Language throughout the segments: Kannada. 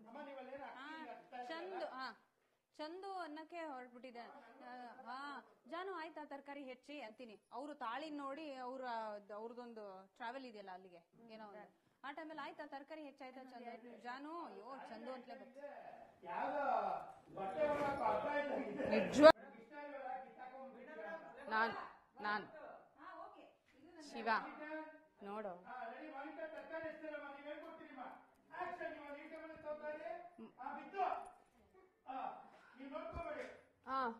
ಅಮ್ಮ ನೀವಲ್ಲೇನು ಚಂದು ಚಂದು ಅನ್ನಕ್ಕೆ ಹೊರಟ್ಬಿಟ್ಟಿದೆ. ಹಾ ಜಾನು ಆಯ್ತಾ ತರಕಾರಿ ಹೆಚ್ಚಿ ಅಂತೀನಿ. ಅವರು ತಾಳಿ ನೋಡಿ ಅವ್ರದೊಂದು ಟ್ರಾವೆಲ್ ಇದೆಯಲ್ಲ ಅಲ್ಲಿಗೆ ಏನೋ ಒಂದು ಆ ಟೈಮಲ್ಲಿ ಆಯ್ತಾ ತರಕಾರಿ ಹೆಚ್ಚಾಯ್ತಾ ಚಂದು ಜಾನು ಅಯ್ಯೋ ಚಂದು ಅಂತಲೇ ಬಂತು. ನಿಜ ನಾನ್ ಶಿವ ನೋಡು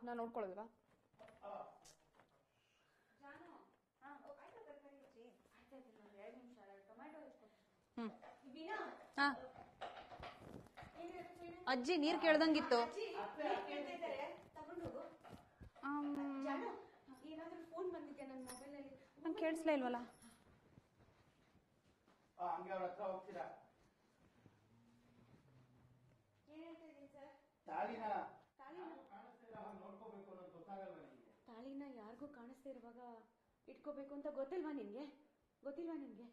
ನಾನ್ ನೋಡ್ಕೊಳ್ಳೋದವಾ ಅಜ್ಜಿ ನೀರ್ ಕೇಳ್ದಂಗಿತ್ತು. ನಂಗೆ ಕೇಳಿಸ್ಲೇ ಇಲ್ವಲ್ಲ. ತಾಳಿನ ಯಾರಿಗೂ ಕಾಣಿಸ್ತಾ ಇರುವಾಗ ಇಟ್ಕೋಬೇಕು ಅಂತ ಗೊತ್ತಿಲ್ವಾ ನಿನ್ಗೆ? ಗೊತ್ತಿಲ್ವಾ ನಿನ್ಗೆ?